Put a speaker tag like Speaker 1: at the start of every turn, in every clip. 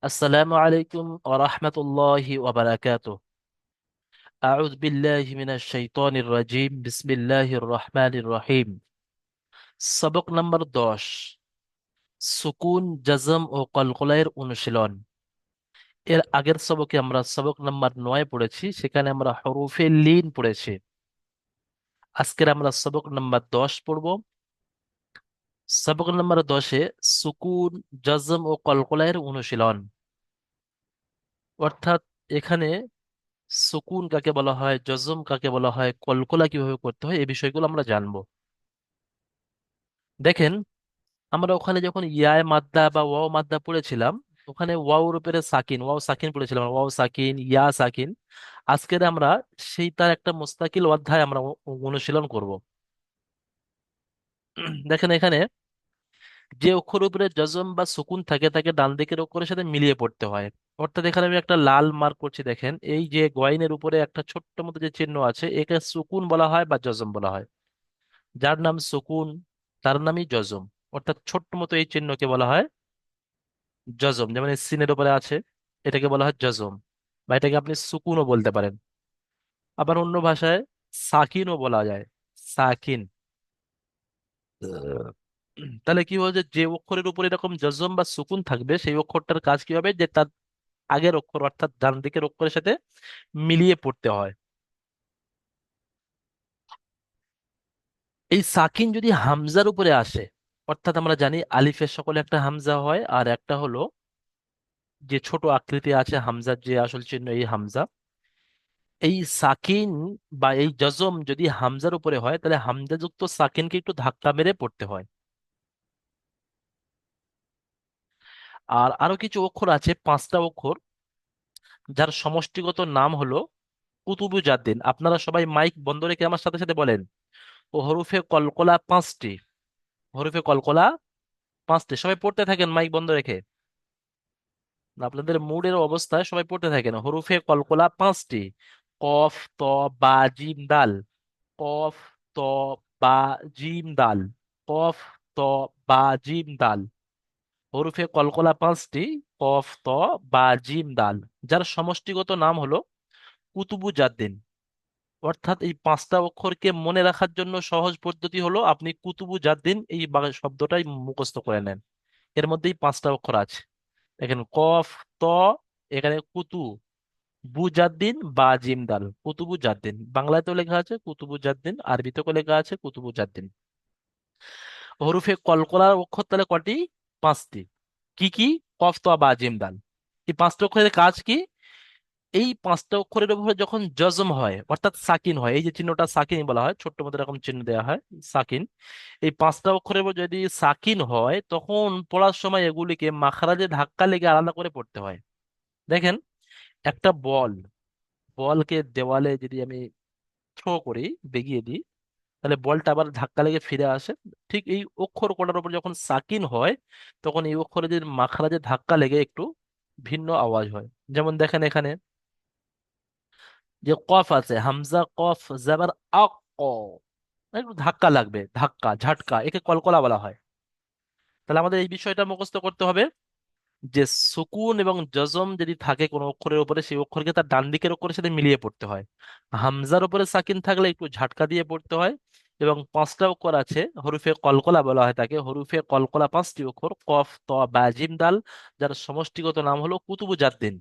Speaker 1: আসসালামু আলাইকুম ওয়া রাহমাতুল্লাহি ওয়া বারাকাতুহু। আউযু বিল্লাহি মিনাশ শাইতানির রাজীম। বিসমিল্লাহির রহমানির রহিম। সবক নম্বর 10, সুকুন, জজম ও কলকলায়ের অনুশীলন। এর আগের সবকে আমরা সবক নম্বর 9 পড়েছি, সেখানে আমরা হরফে লিন পড়েছি। আজকের আমরা সবক নম্বর 10 পড়ব। সবক নম্বর 10-এ সুকুন, জজম ও কলকলায়ের অনুশীলন। অর্থাৎ এখানে সুকুন কাকে বলা হয়, জজম কাকে বলা হয়, কলকলা কিভাবে করতে হয়, এই বিষয়গুলো আমরা জানবো। দেখেন, আমরা ওখানে যখন ইয়ায় মাদ্দা বা ওয়াও মাদ্দা পড়েছিলাম, ওখানে ওয়াওর উপরে সাকিন, ওয়াও সাকিন পড়েছিলাম, ওয়াও সাকিন, ইয়া সাকিন। আজকের আমরা সেই তার একটা মুস্তাকিল অধ্যায় আমরা অনুশীলন করব। দেখেন এখানে যে অক্ষর উপরে জজম বা সুকুন থাকে তাকে ডান দিকের অক্ষরের সাথে মিলিয়ে পড়তে হয়। অর্থাৎ এখানে আমি একটা লাল মার্ক করছি, দেখেন এই যে গয়নের উপরে একটা ছোট্ট মতো যে চিহ্ন আছে, একে সুকুন বলা হয় বা জজম বলা হয়। যার নাম সুকুন তার নামই জজম। অর্থাৎ ছোট্ট মতো এই চিহ্নকে বলা হয় জজম। যেমন এই সিনের উপরে আছে, এটাকে বলা হয় জজম, বা এটাকে আপনি সুকুনও বলতে পারেন। আবার অন্য ভাষায় সাকিনও বলা যায়, সাকিন। তাহলে কি হবে, যে অক্ষরের উপর এরকম জজম বা সুকুন থাকবে সেই অক্ষরটার কাজ কি হবে, যে তার আগের অক্ষর অর্থাৎ ডান দিকের অক্ষরের সাথে মিলিয়ে পড়তে হয়। এই সাকিন যদি হামজার উপরে আসে, অর্থাৎ আমরা জানি আলিফের সকলে একটা হামজা হয়, আর একটা হলো যে ছোট আকৃতি আছে হামজার যে আসল চিহ্ন, এই হামজা। এই সাকিন বা এই জজম যদি হামজার উপরে হয়, তাহলে হামজাযুক্ত সাকিনকে একটু ধাক্কা মেরে পড়তে হয়। আর আরো কিছু অক্ষর আছে, 5টা অক্ষর, যার সমষ্টিগত নাম হলো কুতুবুজাদ্দিন। আপনারা সবাই মাইক বন্ধ রেখে আমার সাথে সাথে বলেন, ও হরফে কলকলা 5টি। হরফে কলকলা 5টি, সবাই পড়তে থাকেন মাইক বন্ধ রেখে। আপনাদের মুডের অবস্থায় সবাই পড়তে থাকেন। হরফে কলকলা 5টি: কফ, ত, বা, জিম, দাল। কফ, ত, বা, জিম, দাল। কফ, ত, বা, জিম, দাল। হরফে কলকলা 5টি: কফ, ত, বা, জিম, দাল। যার সমষ্টিগত নাম হলো কুতুবুজাদ্দিন। অর্থাৎ এই 5টা অক্ষরকে মনে রাখার জন্য সহজ পদ্ধতি হলো আপনি কুতুবুজাদ্দিন এই শব্দটাই মুখস্থ করে নেন। এর মধ্যেই 5টা অক্ষর আছে। দেখেন, কফ, ত, এখানে কুতু, বুজাদ্দিন, বা, জিম, দাল। কুতুবুজাদ্দিন বাংলাতেও লেখা আছে কুতুবুজাদ্দিন, আরবিতেও লেখা আছে কুতুবুজাদ্দিন। হরফে কলকলার অক্ষর তাহলে কটি? 5টি। কি কি? কফ, ত, বা, জিম, দাল। এই 5টা অক্ষরের কাজ কি? এই 5টা অক্ষরের উপরে যখন জজম হয় অর্থাৎ সাকিন হয়, এই যে চিহ্নটা সাকিন বলা হয়, ছোট্ট মতো এরকম চিহ্ন দেওয়া হয়, সাকিন। এই 5টা অক্ষরের উপর যদি সাকিন হয়, তখন পড়ার সময় এগুলিকে মাখরাজে ধাক্কা লেগে আলাদা করে পড়তে হয়। দেখেন, একটা বল, বলকে দেওয়ালে যদি আমি থ্রো করি, বেগিয়ে দিই, তাহলে বলটা আবার ধাক্কা লেগে ফিরে আসে। ঠিক এই অক্ষর কটার উপর যখন সাকিন হয়, তখন এই অক্ষরে যদি মাখরাজে ধাক্কা লেগে একটু ভিন্ন আওয়াজ হয়। যেমন দেখেন এখানে যে কফ আছে, হামজা কফ জাবার আক, ক, একটু ধাক্কা লাগবে, ধাক্কা ঝাটকা, একে কলকলা বলা হয়। তাহলে আমাদের এই বিষয়টা মুখস্থ করতে হবে যে সুকুন এবং জজম যদি থাকে কোনো অক্ষরের উপরে, সেই অক্ষরকে তার ডান দিকের অক্ষরের সাথে মিলিয়ে পড়তে হয়। হামজার উপরে সাকিন থাকলে একটু ঝাটকা দিয়ে পড়তে হয়। এবং 5টা অক্ষর আছে, হরুফে কলকলা বলা হয় তাকে। হরুফে কলকলা 5টি অক্ষর: কফ, ত, বা, জিম, দাল। যার সমষ্টিগত নাম হলো কুতুবুজাদ্দিন।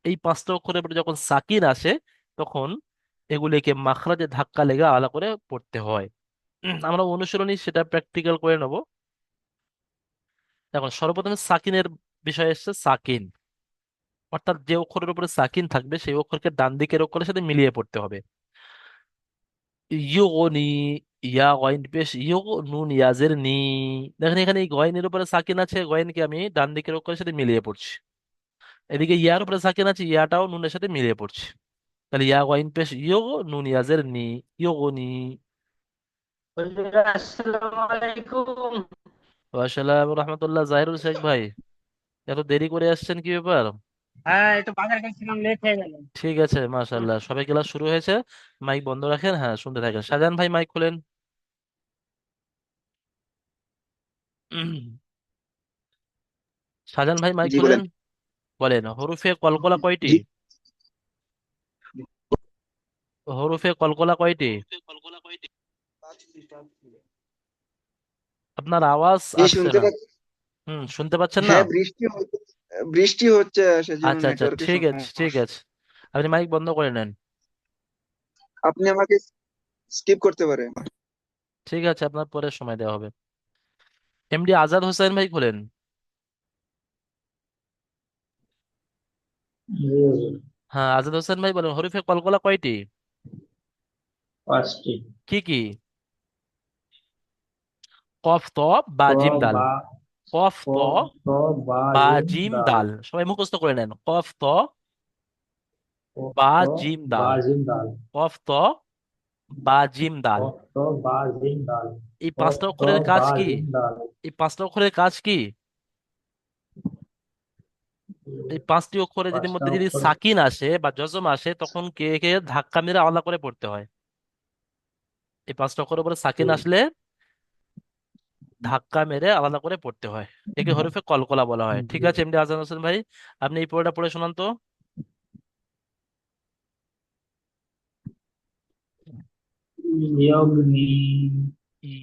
Speaker 1: এই 5টা অক্ষরের উপরে যখন সাকিন আসে, তখন এগুলিকে মাখরাজে ধাক্কা লেগে আলাদা করে পড়তে হয়। আমরা অনুশীলনী সেটা প্র্যাকটিক্যাল করে নেব। এখন সর্বপ্রথমে সাকিনের বিষয় এসেছে। সাকিন অর্থাৎ যে অক্ষরের উপরে সাকিন থাকবে সেই অক্ষরকে ডান দিকের অক্ষরের সাথে মিলিয়ে পড়তে হবে। ইয়োগনি, ইয়া গয়েন পেশ ইয়োগ, নুন ইয়াজের নি। দেখেন এখানে এই গয়েনের উপরে সাকিন আছে, গয়েনকে আমি ডান দিকের অক্ষরের সাথে মিলিয়ে পড়ছি। এদিকে ইয়ার উপরে সাকিন আছে, ইয়াটাও নুনের সাথে মিলিয়ে পড়ছি। তাহলে ইয়া গয়েন পেশ ইয়োগ, নুন ইয়াজের নি, ইয়োগনি।
Speaker 2: আসসালামু আলাইকুম।
Speaker 1: আসসালাম রহমতুল্লাহ। জাহিরুল শেখ ভাই, এত দেরি করে আসছেন, কি ব্যাপার?
Speaker 2: হ্যাঁ, একটু বাজার গেছিলাম, লেট হয়ে গেল।
Speaker 1: ঠিক আছে, মাশাল্লাহ, সবাই ক্লাস শুরু হয়েছে। মাইক বন্ধ রাখেন, হ্যাঁ শুনতে থাকেন। শাহজাহান ভাই মাইক খুলেন। শাহজাহান ভাই মাইক
Speaker 2: জি
Speaker 1: খুলেন।
Speaker 2: বলেন।
Speaker 1: বলেন হরফে কলকলা কয়টি?
Speaker 3: জি।
Speaker 1: হরফে কলকলা কয়টি? আপনার আওয়াজ
Speaker 3: জি
Speaker 1: আসছে
Speaker 3: শুনতে
Speaker 1: না।
Speaker 3: পাচ্ছি।
Speaker 1: শুনতে পাচ্ছেন না?
Speaker 3: হ্যাঁ, বৃষ্টি হচ্ছে, সেজন্য
Speaker 1: আচ্ছা আচ্ছা,
Speaker 3: নেটওয়ার্কের
Speaker 1: ঠিক আছে ঠিক
Speaker 3: সমস্যা।
Speaker 1: আছে। আপনি মাইক বন্ধ করে নেন।
Speaker 3: আপনি আমাকে স্কিপ করতে পারেন।
Speaker 1: ঠিক আছে, আপনার পরে সময় দেওয়া হবে। এমডি আজাদ হোসেন ভাই বলেন।
Speaker 2: জি হুজুর।
Speaker 1: হ্যাঁ, আজাদ হোসেন ভাই বলেন হরফে কলকলা কয়টি?
Speaker 2: পাঁচটি।
Speaker 1: কি কি? কফ ত বা
Speaker 2: ক
Speaker 1: জিম দাল।
Speaker 2: বা
Speaker 1: কফ
Speaker 2: ক
Speaker 1: ত
Speaker 2: ত বা
Speaker 1: বা
Speaker 2: জিম
Speaker 1: জিম
Speaker 2: দাল।
Speaker 1: দাল, সবাই মুখস্থ করে নেন। কফ ত
Speaker 2: ক
Speaker 1: বা
Speaker 2: ত
Speaker 1: জিম
Speaker 2: বা
Speaker 1: দাল।
Speaker 2: জিম দাল।
Speaker 1: কফ ত বা জিম
Speaker 2: ক
Speaker 1: দাল।
Speaker 2: ত বা জিম দাল।
Speaker 1: এই
Speaker 2: ক
Speaker 1: পাঁচটা
Speaker 2: ত
Speaker 1: অক্ষরের কাজ
Speaker 2: বা
Speaker 1: কি?
Speaker 2: জিম দাল।
Speaker 1: এই পাঁচটা অক্ষরের কাজ কি? এই পাঁচটি অক্ষরের যদি
Speaker 2: পাঁচটা
Speaker 1: মধ্যে যদি
Speaker 2: অক্ষর।
Speaker 1: সাকিন আসে বা জজম আসে তখন কে কে ধাক্কা মেরে আলাদা করে পড়তে হয়। এই পাঁচটা অক্ষরের উপরে সাকিন আসলে ধাক্কা মেরে আলাদা করে পড়তে হয়। একে হরফে কলকলা বলা হয়। ঠিক
Speaker 2: জি।
Speaker 1: আছে এমডি আজান হোসেন ভাই, আপনি এই পড়াটা পড়ে শোনান তো।
Speaker 2: ইয়গনি।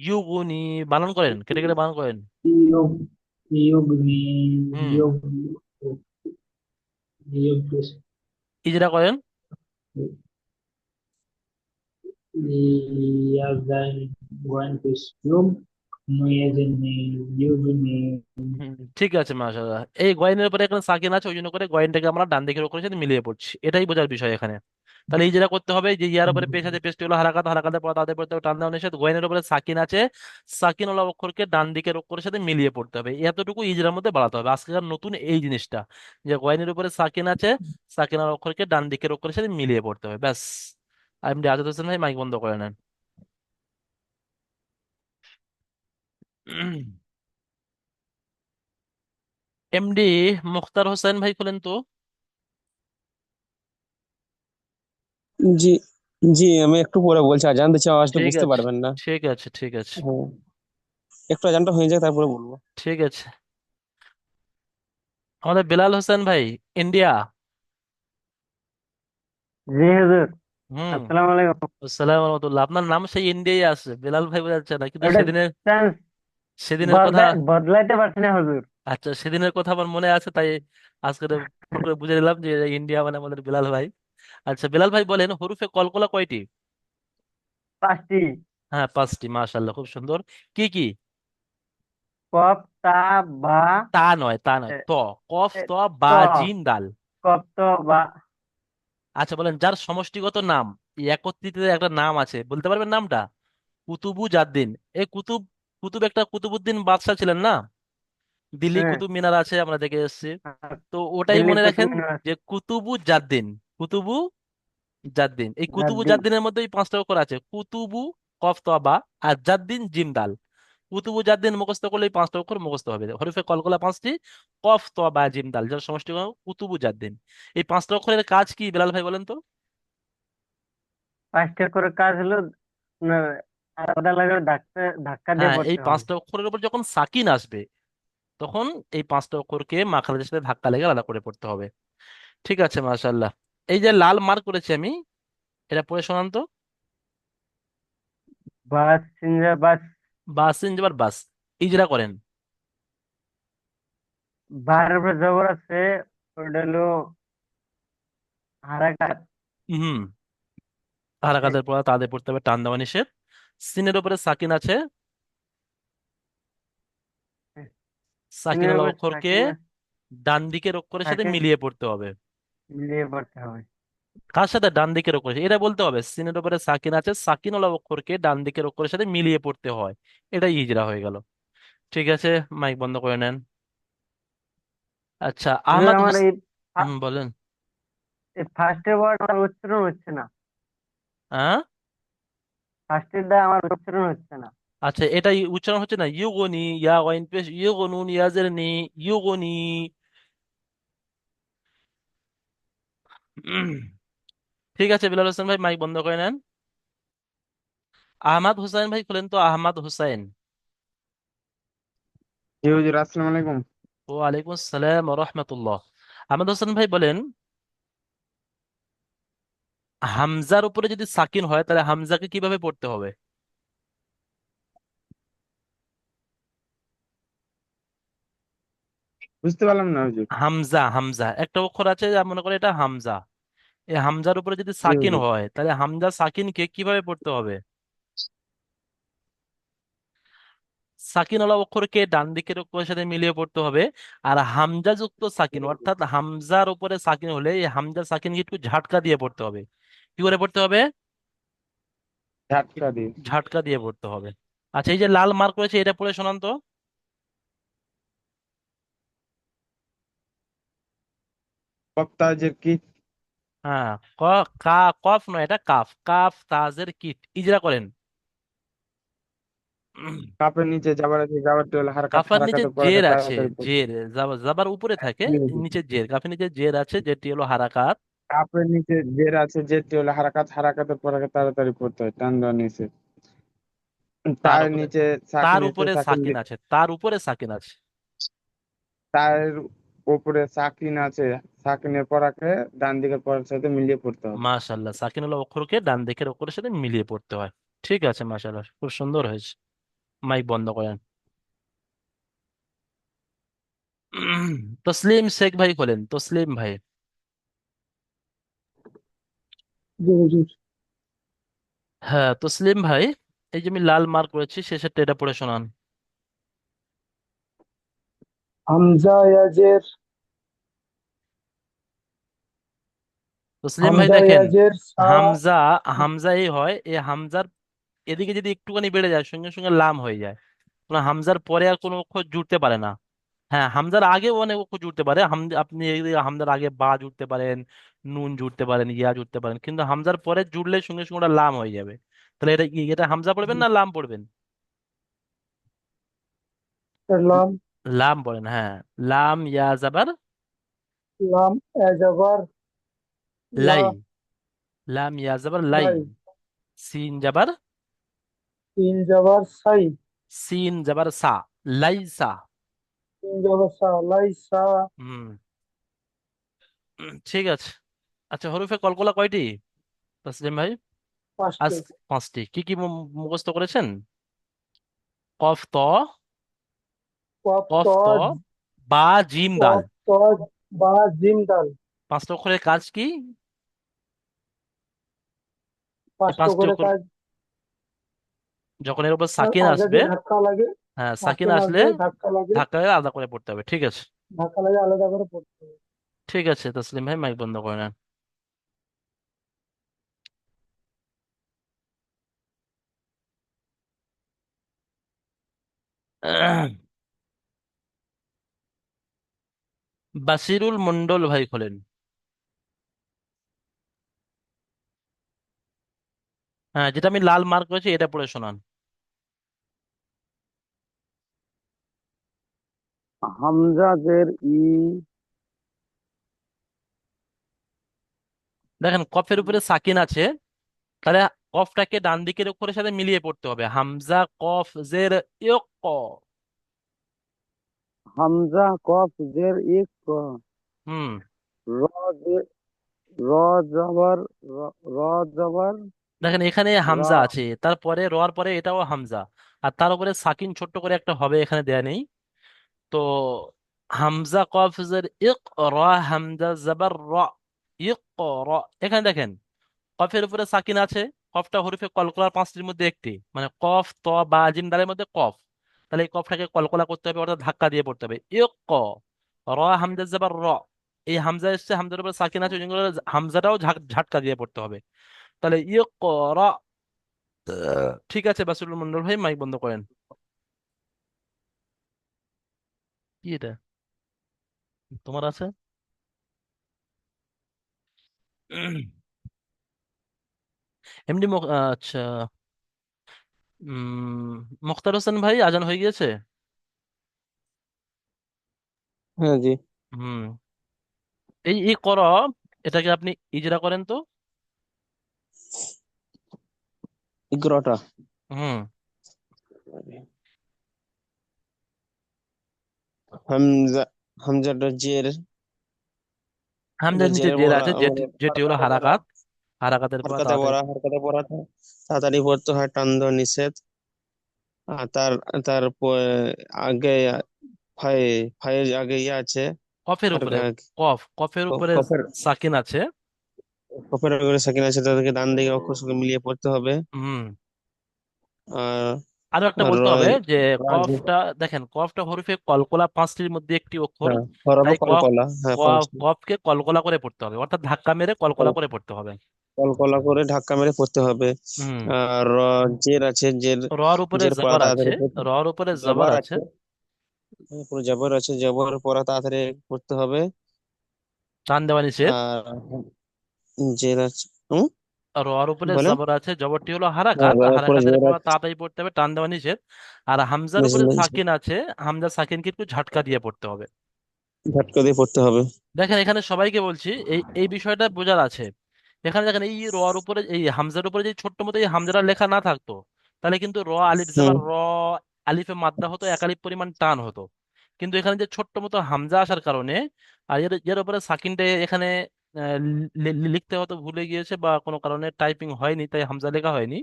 Speaker 1: ইউগুনি। বানান করেন, কেটে কেটে বানান করেন।
Speaker 2: ইয়গ ইয়গনি।
Speaker 1: হুম।
Speaker 2: ইয়গ ইয়গ
Speaker 1: ইজরা করেন।
Speaker 2: ইয়াজান ওয়ান পিসুম নুয়াজিনি ইয়গনি।
Speaker 1: ঠিক আছে মাশাআল্লাহ। এই গয়েনের উপরে এখানে সাকিন আছে, ওই জন্য করে গয়েনটাকে আমরা ডান দিকের উপরে সাথে মিলিয়ে পড়ছি, এটাই বোঝার বিষয় এখানে। তাহলে এই যেটা করতে হবে, যে ইয়ার উপরে পেশ আছে, পেশটি হলো হারাকাত, হারাকাতের পর তাদের পড়তে হবে টান দেওয়ার সাথে। গয়েনের উপরে সাকিন আছে, সাকিন ওলা অক্ষরকে ডান দিকের অক্ষরের সাথে মিলিয়ে পড়তে হবে, এতটুকু ইজরার মধ্যে বাড়াতে হবে। আজকের নতুন এই জিনিসটা, যে গয়েনের উপরে সাকিন আছে, সাকিন ওলা অক্ষরকে ডান দিকের অক্ষরের সাথে মিলিয়ে পড়তে হবে, ব্যাস। এমডি আজাদ হোসেন ভাই মাইক বন্ধ করে নেন। এমডি মুখতার হোসেন ভাই খুলেন তো।
Speaker 4: জি, জি, আমি একটু পরে বলছি, আজান দিচ্ছে, আওয়াজটা
Speaker 1: ঠিক
Speaker 4: বুঝতে
Speaker 1: আছে
Speaker 4: পারবেন না।
Speaker 1: ঠিক আছে ঠিক আছে
Speaker 4: হ্যাঁ, একটু আজানটা হয়ে যায় তারপরে বলবো।
Speaker 1: ঠিক আছে। আমাদের বেলাল হোসেন ভাই, ইন্ডিয়া।
Speaker 2: জি হুজুর।
Speaker 1: হুম।
Speaker 2: আসসালামু আলাইকুম।
Speaker 1: আসসালাম রহমতুল্লাহ। আপনার নাম সেই ইন্ডিয়াই আছে, বেলাল ভাই বোঝা যাচ্ছে না, কিন্তু
Speaker 2: ওটা
Speaker 1: সেদিনের
Speaker 2: চান্স
Speaker 1: সেদিনের কথা।
Speaker 2: বদলাইতে পারছি না হুজুর।
Speaker 1: আচ্ছা, সেদিনের কথা আমার মনে আছে, তাই আজকে ফোন করে বুঝে নিলাম যে ইন্ডিয়া মানে আমাদের বেলাল ভাই। আচ্ছা বেলাল ভাই বলেন হরফে কলকলা কয়টি?
Speaker 2: পাঁচটি।
Speaker 1: হ্যাঁ, পাঁচটি, মাশাআল্লাহ, খুব সুন্দর। কি কি?
Speaker 2: কপ তা বা
Speaker 1: তা নয়, তা নয়,
Speaker 2: এ,
Speaker 1: ত। কফ
Speaker 2: এ,
Speaker 1: ত বা
Speaker 2: ত
Speaker 1: জিম দাল।
Speaker 2: কপ ত বা
Speaker 1: আচ্ছা বলেন যার সমষ্টিগত নাম, এই একত্রিত একটা নাম আছে, বলতে পারবেন নামটা? কুতুবু জাদ্দিন। এই কুতুব একটা কুতুবুদ্দিন বাদশা ছিলেন না? দিল্লি
Speaker 2: হ্যাঁ,
Speaker 1: কুতুব মিনার আছে, আমরা দেখে এসেছি। তো ওটাই
Speaker 2: দিল্লি
Speaker 1: মনে
Speaker 2: কুতুব
Speaker 1: রাখেন,
Speaker 2: মিনার।
Speaker 1: যে কুতুবু জাদ্দিন। কুতুবু জাদ্দিন, এই কুতুবু
Speaker 2: জাদ্দিন।
Speaker 1: জাদ্দিনের মধ্যে এই পাঁচটা অক্ষর আছে, কুতুবু কফ ত বা, আর জাদ্দিন জিম দাল। কুতুবু জাদ্দিন মুখস্থ করলে এই পাঁচটা অক্ষর মুখস্থ হবে, হরফে কলকলা পাঁচটি, কফ ত বা জিম দাল, যার সমষ্টি হলো কুতুবু জাদ্দিন। এই পাঁচটা অক্ষরের কাজ কি বেলাল ভাই বলেন তো?
Speaker 2: পাঁচটা করে কাজ হলো আপনার আলাদা আলাদা ধাক্কা ধাক্কা দিয়ে
Speaker 1: হ্যাঁ, এই
Speaker 2: পড়তে হবে।
Speaker 1: পাঁচটা অক্ষরের উপর যখন সাকিন আসবে, তখন এই পাঁচটা অক্ষরকে মাখরাজের সাথে ধাক্কা লেগে আলাদা করে পড়তে হবে। ঠিক আছে মাশাআল্লাহ। এই যে লাল মার্ক করেছি আমি, এটা পড়ে শোনান তো।
Speaker 2: বাস সিঞ্জা বাস।
Speaker 1: বাসিন যাবার বাস। ইজরা করেন।
Speaker 2: বার উপরে জবর আছে। ওটা হলো হারাকাত।
Speaker 1: হুম। হারাকাতের পর তাদের পড়তে হবে টান দেওয়া নিষেধ। সিনের উপরে সাকিন আছে, সাকিন
Speaker 2: সিনের
Speaker 1: আলা
Speaker 2: উপর
Speaker 1: অক্ষরকে
Speaker 2: সাকিনা
Speaker 1: ডান দিকের অক্ষরের সাথে
Speaker 2: থাকে,
Speaker 1: মিলিয়ে পড়তে হবে।
Speaker 2: মিলিয়ে পড়তে হবে।
Speaker 1: কার সাথে? ডান দিকের অক্ষর, এটা বলতে হবে সিনের উপরে সাকিন আছে, সাকিন আলা অক্ষরকে ডান দিকের অক্ষরের সাথে মিলিয়ে পড়তে হয়। এটাই ইজরা হয়ে গেল। ঠিক আছে, মাইক বন্ধ করে নেন। আচ্ছা
Speaker 2: হুজুর
Speaker 1: আহমদ
Speaker 2: আমার
Speaker 1: হোস।
Speaker 2: এই
Speaker 1: বলেন।
Speaker 2: ফার্স্টের ওয়ার্ড আমার উচ্চারণ হচ্ছে না।
Speaker 1: হ্যাঁ।
Speaker 2: ফার্স্টের দা আমার উচ্চারণ হচ্ছে না।
Speaker 1: আচ্ছা, এটাই উচ্চারণ হচ্ছে না? ইউগনি, ইয়া ওয়াইন পেশ ইউগনুন ইয়াজেরনি, ইউগনি। ঠিক আছে বিলাল হোসেন ভাই মাইক বন্ধ করে নেন। আহমদ হুসাইন ভাই খুলেন তো, আহমদ হুসাইন।
Speaker 5: জি হুজুর, আসসালামু আলাইকুম।
Speaker 1: ওয়ালাইকুম আসসালাম ওয়া রাহমাতুল্লাহ। আহমেদ হোসেন ভাই বলেন, হামজার উপরে যদি সাকিন হয় তাহলে হামজাকে কিভাবে পড়তে হবে?
Speaker 5: বুঝতে পারলাম না হুজুর।
Speaker 1: হামজা, হামজা একটা অক্ষর আছে, যা মনে করে এটা হামজা। এই হামজার উপরে যদি
Speaker 5: জি
Speaker 1: সাকিন
Speaker 5: হুজুর।
Speaker 1: হয় তাহলে হামজা সাকিনকে কিভাবে পড়তে হবে? সাকিনওয়ালা অক্ষরকে ডান দিকের অক্ষরের সাথে মিলিয়ে পড়তে হবে। আর হামজা যুক্ত সাকিন, অর্থাৎ হামজার উপরে সাকিন হলে এই হামজা সাকিনকে একটু ঝাটকা দিয়ে পড়তে হবে। কি করে পড়তে হবে?
Speaker 5: ঝাটকা দিয়ে।
Speaker 1: ঝাটকা দিয়ে পড়তে হবে। আচ্ছা, এই যে লাল মার্ক রয়েছে, এটা পড়ে শোনান তো।
Speaker 5: কপ্তাজের কি?
Speaker 1: হ্যাঁ, ক, কা, কফ নয়, এটা কাফ, কাফ তাজের কিট, ইজরা করেন।
Speaker 5: কাপের নিচে যাবার আছে, যাবার হলো হারাকাত,
Speaker 1: কাফার নিচে
Speaker 5: হারাকাতের পর
Speaker 1: জের আছে,
Speaker 5: তাড়াতাড়ি পড়তে
Speaker 1: জের, জাবার উপরে থাকে,
Speaker 5: জি হুজুর।
Speaker 1: নিচে জের, কাফের নিচে জের আছে, যেটি হলো হারাকাত।
Speaker 5: কাপের নিচে জের আছে, যেটি হলো হারাকাত, হারাকাতের পর তাড়াতাড়ি পড়তে হয় টান দেওয়ার নিচে।
Speaker 1: তার
Speaker 5: তার
Speaker 1: উপরে,
Speaker 5: নিচে
Speaker 1: তার
Speaker 5: সাকিন আছে,
Speaker 1: উপরে
Speaker 5: সাকিন
Speaker 1: সাকিন আছে, তার উপরে সাকিন আছে।
Speaker 5: তার উপরে সাকিন আছে, সাকিনের পরাকে ডান দিকের পরার সাথে মিলিয়ে পড়তে হবে।
Speaker 1: মাশাল্লাহ, সাকিন হলো অক্ষরকে ডান দিকের অক্ষরের সাথে মিলিয়ে পড়তে হয়। ঠিক আছে, মাশাল্লাহ, খুব সুন্দর হয়েছে। মাইক বন্ধ করেন। তসলিম শেখ ভাই বলেন, তসলিম ভাই।
Speaker 2: জি হুজুর।
Speaker 1: হ্যাঁ, তসলিম ভাই, এই যে আমি লাল মার্ক করেছি শেষেরটা, এটা পড়ে শোনান।
Speaker 2: হামজা ইয়াজের,
Speaker 1: তসলিম ভাই
Speaker 2: হামজা
Speaker 1: দেখেন,
Speaker 2: ইয়াজের সা।
Speaker 1: হামজা, হামজা এই হয়, এই হামজার এদিকে যদি একটুখানি বেড়ে যায় সঙ্গে সঙ্গে লাম হয়ে যায়। হামজার পরে আর কোনো অক্ষর জুড়তে পারে না। হ্যাঁ, হামজার আগেও অনেক অক্ষর জুড়তে পারে, আপনি এদিকে হামজার আগে বা জুড়তে পারেন, নুন জুড়তে পারেন, ইয়া জুড়তে পারেন, কিন্তু হামজার পরে জুড়লে সঙ্গে সঙ্গে ওটা লাম হয়ে যাবে। তাহলে এটা এটা হামজা পড়বেন না লাম পড়বেন?
Speaker 2: লাম।
Speaker 1: লাম পড়েন, হ্যাঁ। লাম ইয়া জাবার
Speaker 2: লাম এজাবার লা।
Speaker 1: লাই, লাম ইয়া জাবার লাই।
Speaker 2: লাই।
Speaker 1: সিন জাবার,
Speaker 2: তিন জাবার সাই।
Speaker 1: সিন জাবার সা, লাইসা।
Speaker 2: তিন জাবার সা, লাই সা।
Speaker 1: হুম, ঠিক আছে। আচ্ছা, হরফে কলকলা কয়টি তাসলিম ভাই? আজ
Speaker 2: পাঁচটি।
Speaker 1: 5টি। কি কি মুখস্থ করেছেন? কফ ত,
Speaker 2: কপ
Speaker 1: কফ ত,
Speaker 2: তজ।
Speaker 1: বা, জিম দাল।
Speaker 2: কপ তজ বা জিম দাল।
Speaker 1: 5টা অক্ষরের কাজ কি? এই
Speaker 2: পাঁচটো
Speaker 1: 5টি
Speaker 2: করে
Speaker 1: অক্ষর
Speaker 2: কাজ।
Speaker 1: যখন এর উপর
Speaker 2: তার
Speaker 1: সাকিন
Speaker 2: আগে
Speaker 1: আসবে,
Speaker 2: যে ধাক্কা লাগে।
Speaker 1: হ্যাঁ সাকিন
Speaker 2: সাকিন
Speaker 1: আসলে
Speaker 2: আসবে, ধাক্কা লাগে।
Speaker 1: ধাক্কা দিয়ে আলাদা করে পড়তে হবে। ঠিক আছে,
Speaker 2: ধাক্কা লাগে আলাদা করে পড়তে হবে।
Speaker 1: ঠিক আছে তসলিম ভাই, মাইক বন্ধ করে নেন। বাসিরুল মন্ডল ভাই খোলেন। হ্যাঁ, যেটা আমি লাল মার্ক করেছি এটা পড়ে শোনান।
Speaker 5: হামজা জের ই।
Speaker 1: দেখেন, কফের উপরে সাকিন আছে, তাহলে কফটাকে ডান দিকের অক্ষরের সাথে মিলিয়ে পড়তে হবে। হামজা কফ জের ইয়ক ক।
Speaker 5: হামজা কফ জের ইক ক।
Speaker 1: হুম,
Speaker 5: র জে- র জবর, র জবর
Speaker 1: দেখেন এখানে হামজা
Speaker 5: রা।
Speaker 1: আছে, তারপরে রর পরে এটাও হামজা, আর তার উপরে সাকিন ছোট্ট করে একটা হবে, এখানে দেয়া নেই। তো হামজা কফ জের ইক, র, হামজা জবর র, ইক র। এখানে দেখেন, কফের উপরে সাকিন আছে, কফটা হরফে কলকলার 5টির মধ্যে একটি, মানে কফ ত বা জিম দালের মধ্যে কফ। তাহলে এই কফটাকে কলকলা করতে হবে, অর্থাৎ ধাক্কা দিয়ে পড়তে হবে। ইক ক, র, হামজা জবর র। এই হামজা এসছে, হামজার উপরে সাকিন আছে, ওই জন্য হামজাটাও ঝাটকা দিয়ে পড়তে হবে। তাহলে ইক র। ঠিক আছে বাসুল মন্ডল ভাই, মাইক বন্ধ করেন। কি এটা তোমার আছে? এমডি আচ্ছা। মুখতার হোসেন ভাই, আজান হয়ে গিয়েছে।
Speaker 4: হ্যাঁ জি।
Speaker 1: হুম, এই এই কর, এটাকে আপনি ইজরা করেন তো।
Speaker 4: ইগরটা।
Speaker 1: হুম,
Speaker 4: হামজা, হামজাটা জের,
Speaker 1: হামজার নিচে
Speaker 4: জের
Speaker 1: জের
Speaker 4: পড়া
Speaker 1: আছে, যেটি
Speaker 4: মানে
Speaker 1: যেটি হলো
Speaker 4: হারকাতে পড়া,
Speaker 1: হারাকাত। হারাকাতের পর
Speaker 4: হারকাতে
Speaker 1: তাড়াতাড়ি।
Speaker 4: পড়া, হারকাতে পড়াতে তাড়াতাড়ি পড়তে হয়, টান দেওয়া নিষেধ। আর তার তার আগে ফাই, ফাইয়ের আগে ইয়ে আছে।
Speaker 1: কফের
Speaker 4: আর
Speaker 1: উপরে, কফের উপরে
Speaker 4: কফের,
Speaker 1: সাকিন আছে।
Speaker 4: কফের আগে সাকিন আছে, তাদেরকে ডান দিকে অক্ষর সঙ্গে মিলিয়ে পড়তে হবে।
Speaker 1: হুম।
Speaker 4: আর
Speaker 1: আরো একটা
Speaker 4: আর
Speaker 1: বলতে হবে যে
Speaker 4: রাজ,
Speaker 1: কফটা, দেখেন কফটা হরফে কলকলা পাঁচটির মধ্যে একটি অক্ষর।
Speaker 4: হ্যাঁ হরফ
Speaker 1: তাই
Speaker 4: কলকলা, হ্যাঁ পাঁচটি।
Speaker 1: কফকে কলকলা করে পড়তে হবে, অর্থাৎ ধাক্কা মেরে কলকলা করে পড়তে হবে।
Speaker 4: কলকলা করে ধাক্কা মেরে পড়তে হবে।
Speaker 1: হুম।
Speaker 4: আর জের আছে, জের,
Speaker 1: রর উপরে
Speaker 4: জের পড়া
Speaker 1: জবর আছে,
Speaker 4: তাড়াতাড়ি পড়তে,
Speaker 1: রর উপরে জবর
Speaker 4: জবর
Speaker 1: আছে।
Speaker 4: আছে, পুরো জবর আছে, জবর পড়া তাড়াতাড়ি পড়তে হবে।
Speaker 1: টান দেওয়া নিষেধ।
Speaker 4: আর জের আছে, হুম,
Speaker 1: রর উপরে
Speaker 4: বলেন।
Speaker 1: জবর আছে, জবরটি হলো হারাকাত,
Speaker 4: পুরো
Speaker 1: হারাকাতের
Speaker 4: জের
Speaker 1: পর
Speaker 4: আছে,
Speaker 1: তাড়াতাড়ি পড়তে হবে, টান দেওয়া নিষেধ। আর হামজার উপরে সাকিন আছে, হামজা সাকিনকে একটু ঝটকা দিয়ে পড়তে হবে।
Speaker 4: ঝটকা দিয়ে পড়তে হবে।
Speaker 1: দেখেন এখানে সবাইকে বলছি, এই এই বিষয়টা বোঝার আছে। এখানে দেখেন এই রর উপরে, এই হামজার উপরে যে ছোট্ট মতো এই হামজাটা লেখা না থাকতো, তাহলে কিন্তু র আলিফ
Speaker 4: হুম।
Speaker 1: জবর র, আলিফে মাদ্দা হতো, এক আলিফ পরিমাণ টান হতো। কিন্তু এখানে যে ছোট্ট মতো হামজা আসার কারণে, আর এর এর উপরে সাকিনটা এখানে লিখতে হয়তো ভুলে গিয়েছে বা কোনো কারণে টাইপিং হয়নি, তাই হামজা লেখা হয়নি।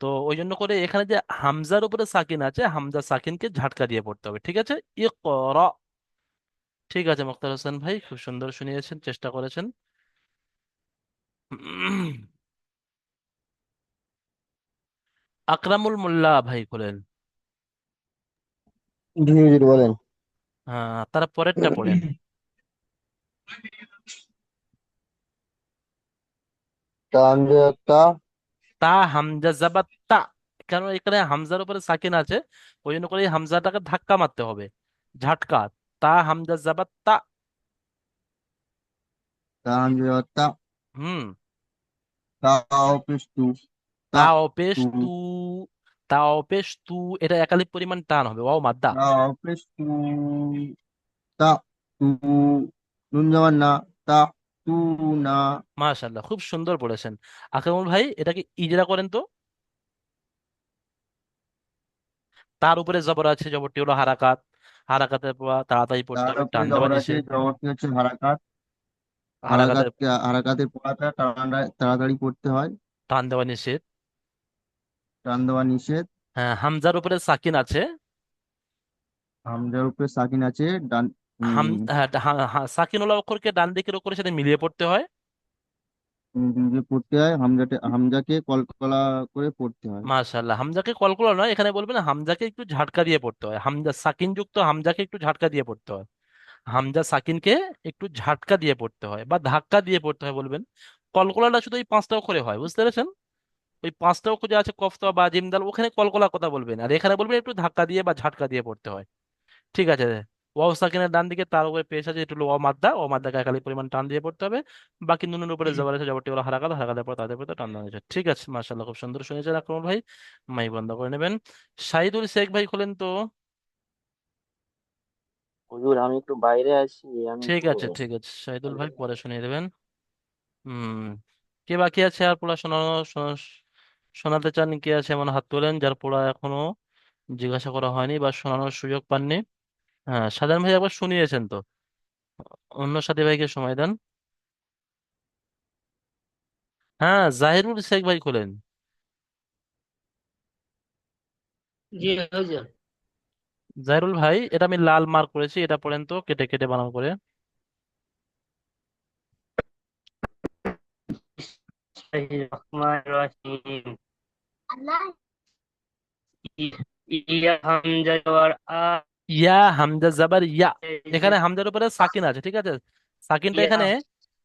Speaker 1: তো ওই জন্য করে এখানে যে হামজার উপরে সাকিন আছে, হামজা সাকিনকে ঝাটকা দিয়ে পড়তে হবে, ঠিক আছে। ইকরা। ঠিক আছে মুক্তার হোসেন ভাই, খুব সুন্দর শুনিয়েছেন, চেষ্টা করেছেন। আকরামুল মোল্লা ভাই বলেন।
Speaker 2: জি হুজুর বলেন।
Speaker 1: হ্যাঁ, তারা পরেরটা পড়েন।
Speaker 2: তানজেতা।
Speaker 1: তা হামজা জাবাত তা, কারণ এখানে হামজার উপরে সাকিন আছে, ওই জন্য করে এই হামজাটাকে ধাক্কা মারতে হবে, ঝাটকা। তা হামজা জাবাত তা।
Speaker 2: তানজেতা।
Speaker 1: হুম।
Speaker 2: তাও পিস্তু।
Speaker 1: তা
Speaker 2: তা
Speaker 1: অপেশ
Speaker 2: তু।
Speaker 1: তু, তা অপেশ তু, এটা একালিপ পরিমাণ টান হবে, ও মাদ্দা।
Speaker 2: তাও পিস্তু। তা তু। নুন জবান না। তা তু না।
Speaker 1: মাশাআল্লাহ, খুব সুন্দর বলেছেন। আকরামুল ভাই এটাকে ইজরা করেন তো। তার উপরে জবর আছে, জবরটি হলো হারাকাত, হারাকাতের পর তাড়াতাড়ি পড়তে
Speaker 2: তার
Speaker 1: হবে,
Speaker 2: উপরে
Speaker 1: টান দেওয়া
Speaker 2: জবর আছে,
Speaker 1: নিষেধ।
Speaker 2: জবরটি হচ্ছে হারাকাত।
Speaker 1: হারাকাতের
Speaker 2: হারাকাতের পড়াটা তাড়াতাড়ি পড়তে হয়।
Speaker 1: টান দেওয়া নিষেধ।
Speaker 2: টান দেওয়া নিষেধ।
Speaker 1: হ্যাঁ, হামজার উপরে সাকিন আছে।
Speaker 2: হামজার উপরে সাকিন আছে। ডান। উম,
Speaker 1: হ্যাঁ, সাকিন ওলা অক্ষরকে ডান দিকের অক্ষরের সাথে মিলিয়ে পড়তে হয়।
Speaker 2: যে পড়তে হয় হামজাকে কলকলা করে পড়তে হয়।
Speaker 1: মাশাআল্লাহ, হামজাকে কলকলা নয়, এখানে বলবেন হামজাকে একটু ঝাটকা দিয়ে পড়তে হয়, হামজা সাকিন যুক্ত হামজাকে একটু ঝাটকা দিয়ে পড়তে হয়। হামজা সাকিনকে একটু ঝাটকা দিয়ে পড়তে হয় বা ধাক্কা দিয়ে পড়তে হয় বলবেন। কলকলাটা শুধু এই পাঁচটা অক্ষরে হয়, বুঝতে পেরেছেন। ওই পাঁচটা অক্ষর যে আছে কফতা বা জিমদাল, ওখানে কলকলা কথা বলবেন, আর এখানে বলবেন একটু ধাক্কা দিয়ে বা ঝাটকা দিয়ে পড়তে হয়। ঠিক আছে। ওয়াও সাকিনের ডান দিকে তার উপরে পেশ আছে, এটা হলো ও মাদ্দা, ও মাদ্দাকে একালি পরিমাণ টান দিয়ে পড়তে হবে। বাকি নুনের উপরে জবর আছে, জবরটি হলো হারাকাত, হারাকাতের পর তাদের পর টান দেওয়া হয়েছে। ঠিক আছে, মাশাআল্লাহ, খুব সুন্দর শুনেছেন আকরামুল ভাই। মাইক বন্ধ করে নেবেন। শাহিদুল শেখ ভাই খোলেন তো।
Speaker 6: হুজুর আমি একটু বাইরে আছি, আমি
Speaker 1: ঠিক
Speaker 6: একটু
Speaker 1: আছে, ঠিক আছে, শাহিদুল ভাই পরে শুনিয়ে দেবেন। হুম। কে বাকি আছে আর পড়া শোনানো, শোনাতে চান কে আছে এমন হাত তোলেন যার পড়া এখনো জিজ্ঞাসা করা হয়নি বা শোনানোর সুযোগ পাননি। হ্যাঁ, সাজান ভাই একবার শুনিয়েছেন তো, অন্য সাথী ভাইকে সময় দেন। হ্যাঁ, জাহিরুল শেখ ভাই খোলেন।
Speaker 6: জি হুজুর।
Speaker 1: জাহিরুল ভাই, এটা আমি লাল মার্ক করেছি, এটা পড়েন তো কেটে কেটে বানান করে।
Speaker 6: রহমান রহিম। ইয়া হামজা ওয়ার আ,
Speaker 1: ইয়া হামজা জাবার ইয়া, এখানে হামজার উপরে সাকিন আছে, ঠিক আছে। সাকিনটা
Speaker 6: ইয়া
Speaker 1: এখানে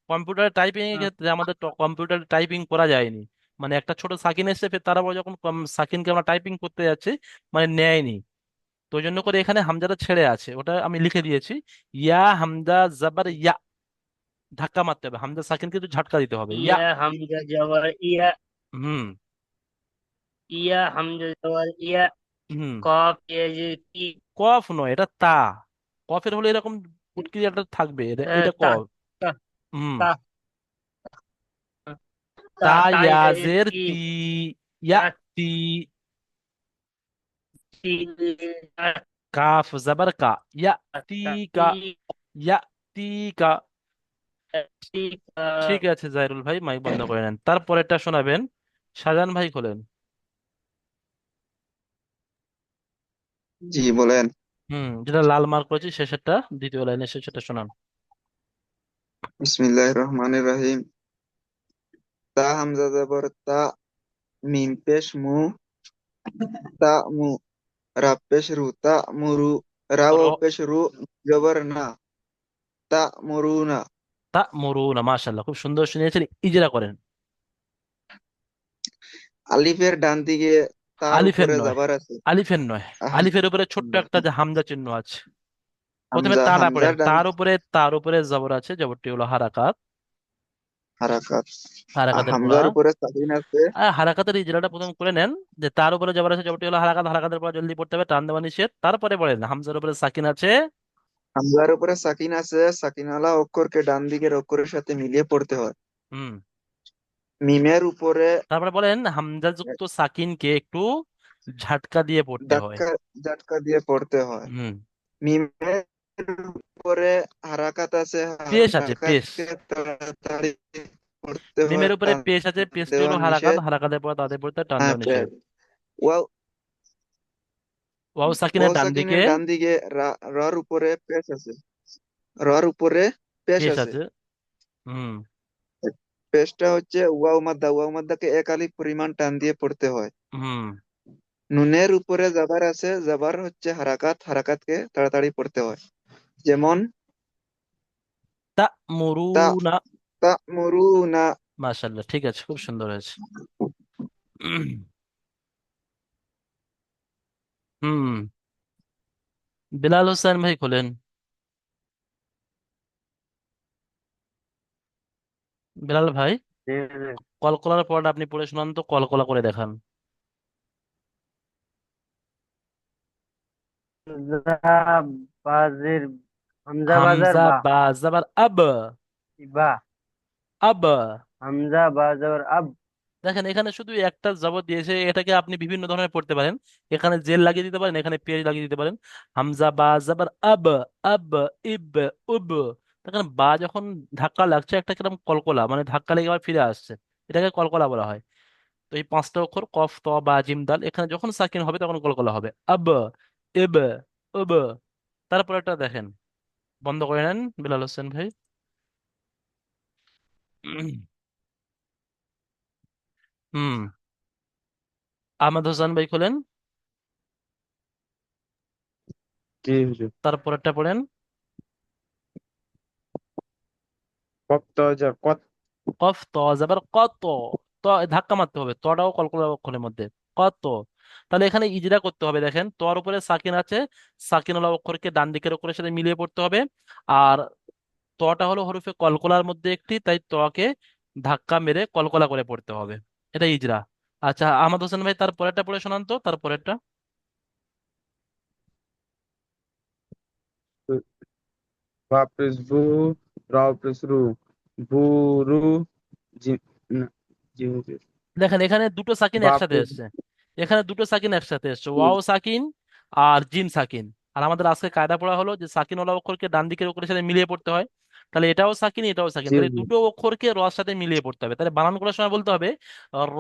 Speaker 1: কম্পিউটার টাইপিং এর ক্ষেত্রে আমাদের কম্পিউটার টাইপিং করা যায়নি, মানে একটা ছোট সাকিন এসে ফের তারা বলে যখন সাকিনকে আমরা টাইপিং করতে যাচ্ছি, মানে নেয়নি। তো ওই জন্য করে এখানে হামজাটা ছেড়ে আছে, ওটা আমি লিখে দিয়েছি। ইয়া হামজা জাবার ইয়া, ধাক্কা মারতে হবে, হামজা সাকিনকে একটু ঝাটকা দিতে হবে, ইয়া।
Speaker 6: ইয়া হামজা জবর ইয়া,
Speaker 1: হুম।
Speaker 6: ইয়া হামজা জবর ইয়া,
Speaker 1: হুম।
Speaker 6: কফ এ যে কি,
Speaker 1: কফ নয়, এটা তা। কফের হলে এরকম উটকি একটা থাকবে, এটা
Speaker 6: তা
Speaker 1: কফ।
Speaker 6: তা
Speaker 1: হুম।
Speaker 6: তা তা
Speaker 1: তা
Speaker 6: তা
Speaker 1: ইয়াজের
Speaker 6: কি,
Speaker 1: তি, ইয়া
Speaker 6: তা
Speaker 1: তি।
Speaker 6: তি,
Speaker 1: কাফ জবর কা, ইয়া তি
Speaker 6: তা
Speaker 1: কা,
Speaker 6: তি,
Speaker 1: ইয়া তি কা।
Speaker 6: টিকা।
Speaker 1: ঠিক আছে জাহিরুল ভাই, মাইক বন্ধ করে নেন, তারপরেরটা শোনাবেন। শাহজাহান ভাই খোলেন।
Speaker 3: জি বলেন।
Speaker 1: যেটা লাল মার্ক করেছি শেষেরটা, দ্বিতীয় লাইনের শেষেরটা শোনান।
Speaker 3: বিসমিল্লাহির রহমানির রহিম। তা হামজা জবর তা, মিম পেশ মু, তা মু, রা পেশ রু, তা মুরু, রা
Speaker 1: র,
Speaker 3: ও পেশ রু, জবর না, তা মুরু না।
Speaker 1: তা মরু না, মাশাল্লাহ, খুব সুন্দর শুনিয়েছেন। ইজরা করেন।
Speaker 3: আলিফের ডান দিকে তার
Speaker 1: আলিফের
Speaker 3: উপরে
Speaker 1: নয়,
Speaker 3: জাবার আছে।
Speaker 1: আলিফের নয়, আলিফের উপরে ছোট্ট একটা যে হামজা চিহ্ন আছে। প্রথমে
Speaker 3: হামজা
Speaker 1: তাটা পড়েন,
Speaker 3: হামজার ডান
Speaker 1: তার উপরে জবর আছে, জবরটি হলো হারাকাত।
Speaker 3: হারাকাত।
Speaker 1: হারাকাতের গুণা।
Speaker 3: হামজার উপরে সাকিন আছে।
Speaker 1: হারাকাতের ইজরাটা প্রথম করে নেন, যে তার উপরে জবর আছে, জবরটি হলো হারাকাত, হারাকাতের পর জলদি পড়তে হবে, টান দেওয়া নিষেধ। তারপরে বলেন হামজার উপরে সাকিন আছে।
Speaker 3: হামজার উপরে সাকিন আছে, সাকিনওয়ালা অক্ষরকে ডান দিকের অক্ষরের সাথে মিলিয়ে পড়তে হয়।
Speaker 1: হুম
Speaker 3: মিমের উপরে
Speaker 1: তারপরে বলেন হামজা যুক্ত সাকিনকে একটু ঝাটকা দিয়ে পড়তে হয়।
Speaker 3: ধাক্কা ঝাটকা দিয়ে পড়তে হয়।
Speaker 1: হুম
Speaker 3: মিমের উপরে হারাকাত আছে,
Speaker 1: পেশ আছে, পেশ।
Speaker 3: হারাকাতকে তাড়াতাড়ি পড়তে হয়,
Speaker 1: মিমের উপরে
Speaker 3: টান
Speaker 1: পেশ আছে, পেশটি
Speaker 3: দেওয়া
Speaker 1: হলো হারাকাত,
Speaker 3: নিষেধ।
Speaker 1: হারাকাতের পর তাদের পড়তে হয়, টান
Speaker 3: হ্যাঁ,
Speaker 1: দেওয়া নিষেধ।
Speaker 3: ওয়াও
Speaker 1: ওয়াও
Speaker 3: ওয়াও
Speaker 1: সাকিনের ডান দিকে
Speaker 3: সাকিনের ডান দিকে রর উপরে পেশ আছে। রর উপরে পেশ
Speaker 1: পেশ
Speaker 3: আছে।
Speaker 1: আছে। হুম
Speaker 3: পেশটা হচ্ছে ওয়াও মাদ্দা, ওয়াও মাদ্দাকে এক আলিফ পরিমাণ টান দিয়ে পড়তে হয়।
Speaker 1: হুম
Speaker 3: নুনের উপরে জাবার আছে, জাবার হচ্ছে হারাকাত, হারাকাতকে তাড়াতাড়ি পড়তে হয়। যেমন
Speaker 1: তা
Speaker 3: তা,
Speaker 1: মরুনা।
Speaker 3: তা মরু না।
Speaker 1: মাশাল্লাহ, ঠিক আছে, খুব সুন্দর হয়েছে। হুম বিলাল হোসেন ভাই খোলেন। বিলাল ভাই,
Speaker 5: জি, জি।
Speaker 1: কলকলার পর আপনি পড়ে শোনান তো, কলকলা করে দেখান।
Speaker 7: হামজা বাজের হামজা বাজার
Speaker 1: হামজা
Speaker 7: বা
Speaker 1: বা জাবার আব।
Speaker 7: বা
Speaker 1: আব।
Speaker 7: হামজা বাজার আব।
Speaker 1: দেখেন এখানে শুধু একটা জবর দিয়েছে, এটাকে আপনি বিভিন্ন ধরনের পড়তে পারেন। এখানে জেল লাগিয়ে দিতে পারেন, এখানে পেজ লাগিয়ে দিতে পারেন। হামজা বা জাবার আব। আব। ইব। উব। দেখেন বা যখন ধাক্কা লাগছে একটা কিরকম কলকলা, মানে ধাক্কা লেগে আবার ফিরে আসছে, এটাকে কলকলা বলা হয়। তো এই পাঁচটা অক্ষর কফ ত বা জিম দাল, এখানে যখন সাকিন হবে তখন কলকলা হবে। আব। ইব। উব। তারপর একটা দেখেন, বন্ধ করে নেন বিলাল হোসেন ভাই। হুম আহমদ হোসেন ভাই খোলেন।
Speaker 5: জি হুজুর।
Speaker 1: তারপরেরটা পড়েন।
Speaker 5: কত যা কত।
Speaker 1: কফ ত যাবার কত। ত ধাক্কা মারতে হবে, তটাও কলকলা অক্ষরের মধ্যে। কত। তাহলে এখানে ইজরা করতে হবে, দেখেন তর উপরে সাকিন আছে, সাকিনওয়ালা অক্ষরকে ডান দিকের অক্ষরের সাথে মিলিয়ে পড়তে হবে। আর তটা হলো হরফে কলকলার মধ্যে একটি, তাই তকে ধাক্কা মেরে কলকলা করে পড়তে হবে। এটা ইজরা। আচ্ছা আহমদ হোসেন ভাই তারপরেরটা পড়ে শোনান তো, তারপরেরটা।
Speaker 5: বাপেস বু, রাও পেস রু, বুরু, জি না, জি হুজুর।
Speaker 1: দেখেন এখানে দুটো সাকিন একসাথে
Speaker 5: বাপেস
Speaker 1: এসছে, এখানে দুটো সাকিন একসাথে এসছে, ওয়াও সাকিন আর জিম সাকিন। আর আমাদের আজকে কায়দা পড়া হলো যে সাকিন ওলা অক্ষরকে ডান দিকের অক্ষরের সাথে মিলিয়ে পড়তে হয়। তাহলে এটাও সাকিন, এটাও সাকিন,
Speaker 5: জি
Speaker 1: তাহলে
Speaker 5: হুজুর।
Speaker 1: দুটো অক্ষরকে র এর সাথে মিলিয়ে পড়তে হবে। তাহলে বানান করার সময় বলতে হবে র,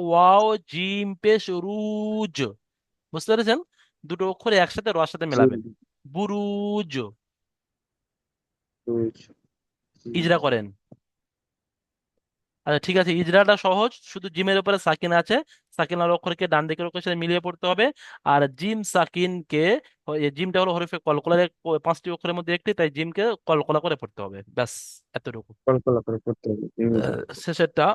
Speaker 1: ওয়াও, জিম পেশ রুজ। বুঝতে পেরেছেন? দুটো অক্ষর একসাথে র এর সাথে
Speaker 5: জি
Speaker 1: মেলাবেন।
Speaker 5: হুজুর।
Speaker 1: বুরুজ।
Speaker 5: রুজ, জি
Speaker 1: ইজরা করেন। আচ্ছা ঠিক আছে, ইজরাটা সহজ, শুধু জিমের উপরে সাকিন আছে, সাকিন আর অক্ষরকে ডান দিকের অক্ষরের সাথে মিলিয়ে পড়তে হবে। আর জিম সাকিনকে, এই জিমটা হলো হরফে কলকলার পাঁচটি অক্ষরের মধ্যে একটি, তাই জিমকে কলকলা করে পড়তে হবে, ব্যাস এতটুকু।
Speaker 5: কল্পনা করে করতে হবে, জি হুজুর।
Speaker 1: শেষেরটা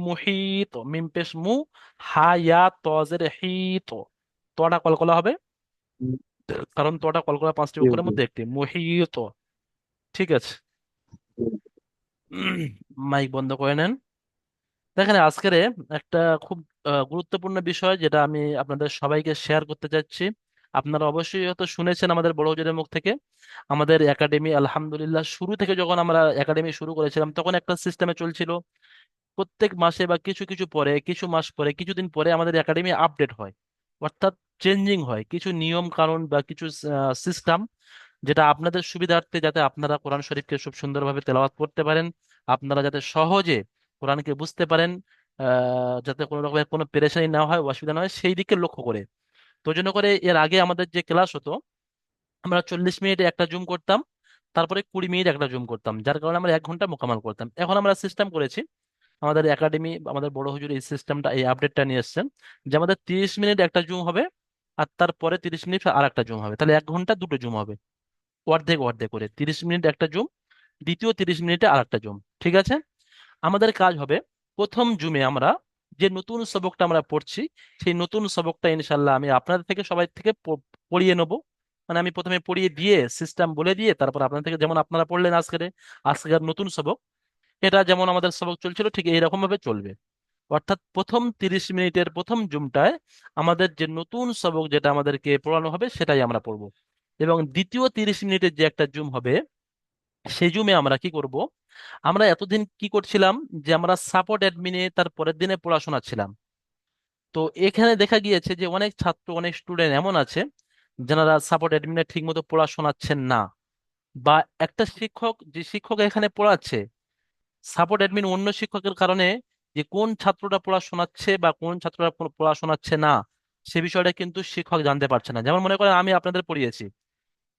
Speaker 1: মুহিত, মিম পেশ মু, হা ইয়া তজের হিত, তোটা কলকলা হবে,
Speaker 5: হুম,
Speaker 1: কারণ তোটা কলকলা পাঁচটি
Speaker 5: জি
Speaker 1: অক্ষরের
Speaker 5: হুজুর।
Speaker 1: মধ্যে একটি, মুহিত। ঠিক আছে।
Speaker 5: জি,
Speaker 1: মাইক বন্ধ করে নেন। দেখেন আজকের একটা খুব গুরুত্বপূর্ণ বিষয় যেটা আমি আপনাদের সবাইকে শেয়ার করতে চাচ্ছি। আপনারা অবশ্যই হয়তো শুনেছেন আমাদের বড় হুজুরের মুখ থেকে। আমাদের একাডেমি আলহামদুলিল্লাহ শুরু থেকে যখন আমরা একাডেমি শুরু করেছিলাম তখন একটা সিস্টেমে চলছিল, প্রত্যেক মাসে বা কিছু কিছু পরে, কিছু মাস পরে, কিছুদিন পরে আমাদের একাডেমি আপডেট হয়, অর্থাৎ চেঞ্জিং হয় কিছু নিয়ম কানুন বা কিছু সিস্টেম। যেটা আপনাদের সুবিধার্থে, যাতে আপনারা কোরআন শরীফকে খুব সুন্দরভাবে তেলাওয়াত করতে পারেন, আপনারা যাতে সহজে কোরআনকে বুঝতে পারেন, যাতে কোনো রকমের কোনো পেরেশানি না হয়, অসুবিধা না হয়, সেই দিকে লক্ষ্য করে। তো ওই জন্য করে এর আগে আমাদের যে ক্লাস হতো, আমরা 40 মিনিটে একটা জুম করতাম, তারপরে 20 মিনিট একটা জুম করতাম, যার কারণে আমরা 1 ঘন্টা মোকামাল করতাম। এখন আমরা সিস্টেম করেছি, আমাদের একাডেমি, আমাদের বড় হুজুর এই সিস্টেমটা, এই আপডেটটা নিয়ে এসেছেন, যে আমাদের 30 মিনিট একটা জুম হবে, আর তারপরে 30 মিনিট আর একটা জুম হবে, তাহলে 1 ঘন্টা দুটো জুম হবে, অর্ধেক অর্ধেক করে 30 মিনিট একটা জুম, দ্বিতীয় 30 মিনিটে আর একটা জুম। ঠিক আছে? আমাদের কাজ হবে, প্রথম জুমে আমরা যে নতুন সবকটা আমরা পড়ছি, সেই নতুন সবকটা ইনশাল্লাহ আমি আপনাদের থেকে সবাই থেকে পড়িয়ে নেব। মানে আমি প্রথমে পড়িয়ে দিয়ে সিস্টেম বলে দিয়ে, তারপর আপনাদের থেকে, যেমন আপনারা পড়লেন আজকের, আজকের নতুন সবক, এটা যেমন আমাদের সবক চলছিল ঠিক এইরকম ভাবে চলবে। অর্থাৎ প্রথম 30 মিনিটের প্রথম জুমটায় আমাদের যে নতুন সবক যেটা আমাদেরকে পড়ানো হবে সেটাই আমরা পড়বো, এবং দ্বিতীয় 30 মিনিটের যে একটা জুম হবে, সেই জুমে আমরা কি করব, আমরা এতদিন কি করছিলাম, যে আমরা সাপোর্ট অ্যাডমিনে তার পরের দিনে পড়াশোনা ছিলাম। তো এখানে দেখা গিয়েছে যে অনেক ছাত্র, অনেক স্টুডেন্ট এমন আছে যারা সাপোর্ট অ্যাডমিনে ঠিক মতো পড়া শোনাচ্ছেন না, বা একটা শিক্ষক, যে শিক্ষক এখানে পড়াচ্ছে, সাপোর্ট অ্যাডমিন অন্য শিক্ষকের কারণে যে কোন ছাত্রটা পড়া শোনাচ্ছে বা কোন ছাত্রটা পড়া শোনাচ্ছে না, সে বিষয়টা কিন্তু শিক্ষক জানতে পারছে না। যেমন মনে করেন আমি আপনাদের পড়িয়েছি,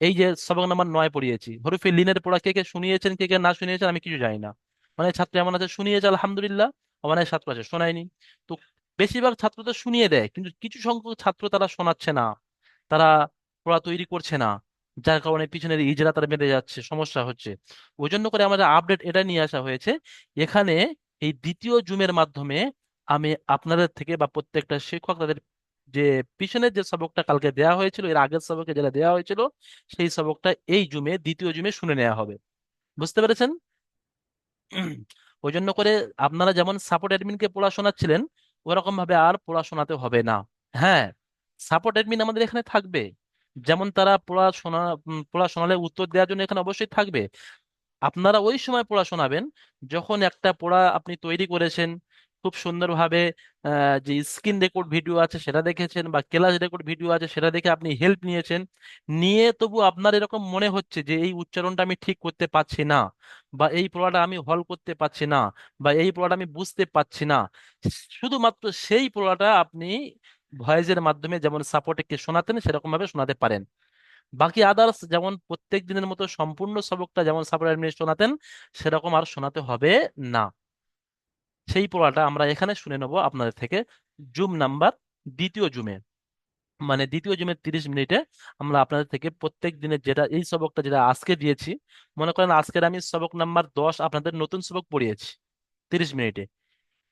Speaker 1: এই যে সবক নাম্বার 9 পড়িয়েছি, হরফে লিনের পড়া কে কে শুনিয়েছেন, কে কে না শুনিয়েছেন আমি কিছু জানি না। অনেক ছাত্র এমন আছে শুনিয়েছে আলহামদুলিল্লাহ, আবার অনেক ছাত্র আছে শোনায়নি। তো বেশিরভাগ ছাত্র তো শুনিয়ে দেয়, কিন্তু কিছু সংখ্যক ছাত্র তারা শোনাচ্ছে না, তারা পড়া তৈরি করছে না, যার কারণে পিছনের ইজরা তারা বেঁধে যাচ্ছে, সমস্যা হচ্ছে। ওই জন্য করে আমাদের আপডেট এটা নিয়ে আসা হয়েছে এখানে, এই দ্বিতীয় জুমের মাধ্যমে আমি আপনাদের থেকে বা প্রত্যেকটা শিক্ষক তাদের যে পিছনের যে সবকটা কালকে দেওয়া হয়েছিল, এর আগের সবকে যেটা দেওয়া হয়েছিল, সেই সবকটা এই জুমে, দ্বিতীয় জুমে শুনে নেওয়া হবে। বুঝতে পেরেছেন? ওই জন্য করে আপনারা যেমন সাপোর্ট অ্যাডমিনকে পড়া শোনাচ্ছিলেন, ওরকম ভাবে আর পড়া শোনাতে হবে না। হ্যাঁ, সাপোর্ট অ্যাডমিন আমাদের এখানে থাকবে, যেমন তারা পড়া শোনালে উত্তর দেওয়ার জন্য এখানে অবশ্যই থাকবে। আপনারা ওই সময় পড়া শোনাবেন যখন একটা পড়া আপনি তৈরি করেছেন খুব সুন্দরভাবে, যে স্ক্রিন রেকর্ড ভিডিও আছে সেটা দেখেছেন, বা ক্লাস রেকর্ড ভিডিও আছে সেটা দেখে আপনি হেল্প নিয়েছেন, নিয়ে তবু আপনার এরকম মনে হচ্ছে যে এই উচ্চারণটা আমি ঠিক করতে পারছি না, বা এই পড়াটা আমি হল করতে পারছি না, বা এই পড়াটা আমি বুঝতে পারছি না, শুধুমাত্র সেই পড়াটা আপনি ভয়েসের মাধ্যমে যেমন সাপোর্টে শোনাতেন সেরকম ভাবে শোনাতে পারেন। বাকি আদার্স যেমন প্রত্যেক দিনের মতো সম্পূর্ণ সবকটা যেমন সাপোর্ট অ্যাডমিনিস্ট্রেশন শোনাতেন, সেরকম আর শোনাতে হবে না। সেই পড়াটা আমরা এখানে শুনে নেব আপনাদের থেকে, জুম নাম্বার দ্বিতীয় জুমে, মানে দ্বিতীয় জুমের 30 মিনিটে আমরা আপনাদের থেকে প্রত্যেক দিনের যেটা এই সবকটা যেটা আজকে দিয়েছি, মনে করেন আজকের আমি সবক নাম্বার 10 আপনাদের নতুন সবক পড়িয়েছি 30 মিনিটে।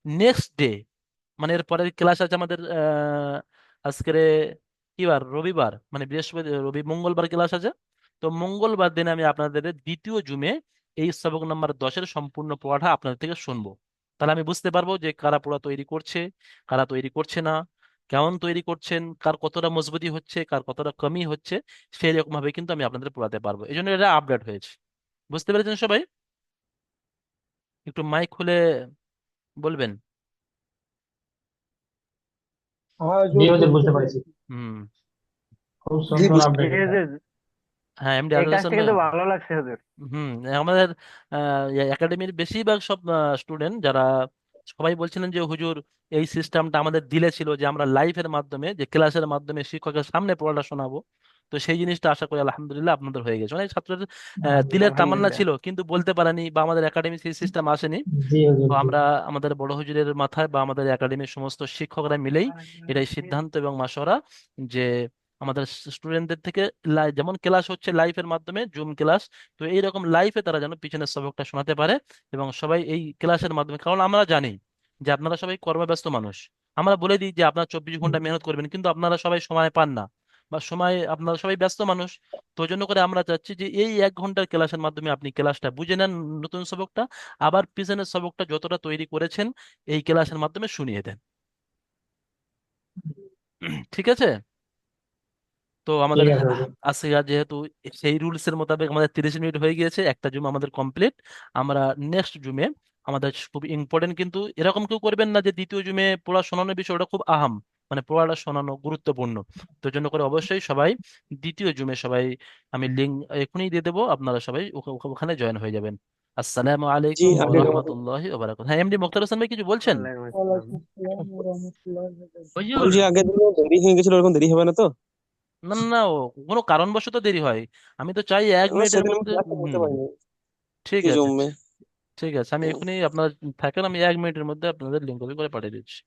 Speaker 1: নেক্সট ডে, মানে এর পরের ক্লাস আছে আমাদের আজকের কি বার, রবিবার, মানে বৃহস্পতি রবি মঙ্গলবার ক্লাস আছে। তো মঙ্গলবার দিনে আমি আপনাদের দ্বিতীয় জুমে এই সবক নাম্বার 10-এর সম্পূর্ণ পড়াটা আপনাদের থেকে শুনবো। তাহলে আমি বুঝতে পারবো যে কারা পড়া তৈরি করছে, কারা তৈরি করছে না, কেমন তৈরি করছেন, কার কতটা মজবুতি হচ্ছে, কার কতটা কমই হচ্ছে, সেই রকম ভাবে কিন্তু আমি আপনাদের পড়াতে পারবো। এই জন্য এটা আপডেট হয়েছে। বুঝতে পেরেছেন সবাই? একটু মাইক খুলে বলবেন।
Speaker 8: জি হুজুর, বুঝতে পারছি।
Speaker 1: হুম।
Speaker 8: খুব
Speaker 3: জি
Speaker 8: সুন্দর
Speaker 3: বুঝতে
Speaker 8: আপডেট
Speaker 7: জি
Speaker 8: এটা।
Speaker 7: হুজুর,
Speaker 1: হ্যাঁ, এমডি
Speaker 7: এই
Speaker 1: আজহার
Speaker 7: কাজটা
Speaker 1: হোসেন ভাই।
Speaker 7: কিন্তু ভালো লাগছে হুজুর।
Speaker 1: হুম। আমাদের একাডেমির বেশিরভাগ সব স্টুডেন্ট যারা, সবাই বলছিলেন যে হুজুর এই সিস্টেমটা আমাদের দিলে ছিল যে আমরা লাইভের মাধ্যমে, যে ক্লাসের মাধ্যমে শিক্ষকের সামনে পড়াটা শোনাবো। তো সেই জিনিসটা আশা করি আলহামদুলিল্লাহ আপনাদের হয়ে গেছে। অনেক ছাত্রদের দিলের তামান্না
Speaker 8: আলহামদুলিল্লাহ।
Speaker 1: ছিল কিন্তু বলতে পারেনি, বা আমাদের একাডেমি সেই সিস্টেম আসেনি।
Speaker 8: জি হুজুর,
Speaker 1: তো
Speaker 8: জি।
Speaker 1: আমরা আমাদের বড় হুজুরের মাথায় বা আমাদের একাডেমির সমস্ত শিক্ষকরা মিলেই এটাই সিদ্ধান্ত এবং মাসওয়ারা, যে আমাদের স্টুডেন্টদের থেকে যেমন ক্লাস হচ্ছে লাইভের মাধ্যমে, জুম ক্লাস, তো এইরকম লাইভে তারা যেন পিছনের সবকটা শোনাতে পারে। এবং সবাই এই ক্লাসের মাধ্যমে, কারণ আমরা জানি যে আপনারা সবাই কর্মব্যস্ত মানুষ, আমরা বলে দিই যে আপনারা 24 ঘন্টা মেহনত করবেন, কিন্তু আপনারা সবাই সময় পান না, বা সময়, আপনারা সবাই ব্যস্ত মানুষ। তো ওই জন্য করে আমরা চাচ্ছি যে এই 1 ঘন্টার ক্লাসের মাধ্যমে আপনি ক্লাসটা বুঝে নেন, নতুন সবকটা, আবার পিছনের সবকটা যতটা তৈরি করেছেন এই ক্লাসের মাধ্যমে শুনিয়ে দেন। ঠিক আছে? তো আমাদের
Speaker 8: ঠিক আছে হুজুর।
Speaker 1: আজকে আর যেহেতু সেই রুলস এর মোতাবেক আমাদের 30 মিনিট হয়ে গিয়েছে, একটা জুম আমাদের কমপ্লিট। আমরা নেক্সট জুমে, আমাদের খুব ইম্পর্টেন্ট, কিন্তু এরকম কেউ করবেন না যে দ্বিতীয় জুমে পড়া শোনানোর বিষয় ওটা খুব আহাম, মানে পড়াটা শোনানো গুরুত্বপূর্ণ। তো জন্য করে অবশ্যই সবাই দ্বিতীয় জুমে সবাই, আমি লিঙ্ক এখনই দিয়ে দেবো, আপনারা সবাই ওখানে জয়েন হয়ে যাবেন। আসসালামু
Speaker 4: জি
Speaker 1: আলাইকুম ওয়া
Speaker 4: আগে
Speaker 1: রাহমাতুল্লাহি ওয়া বারাকাতুহু। হ্যাঁ, এমডি মোখতার হোসেন ভাই কিছু বলছেন?
Speaker 7: ওয়ালাইকুম আসসালাম।
Speaker 6: হুজুর,
Speaker 4: বলছি আগের দিনে দেরি হয়ে গেছিল, ওরকম দেরি হবে না তো?
Speaker 1: না না না, কোনো কারণবশত দেরি হয়। আমি তো চাই এক
Speaker 4: আমরা
Speaker 1: মিনিটের
Speaker 4: সেদিন আমি
Speaker 1: মধ্যে।
Speaker 4: ক্লাসে বলতে
Speaker 1: হুম।
Speaker 4: পারিনি,
Speaker 1: ঠিক
Speaker 4: কি
Speaker 1: আছে,
Speaker 4: জমবে।
Speaker 1: ঠিক আছে, আমি এখনই আপনার থাকেন, আমি 1 মিনিটের মধ্যে আপনাদের লিঙ্ক কপি করে পাঠিয়ে দিচ্ছি।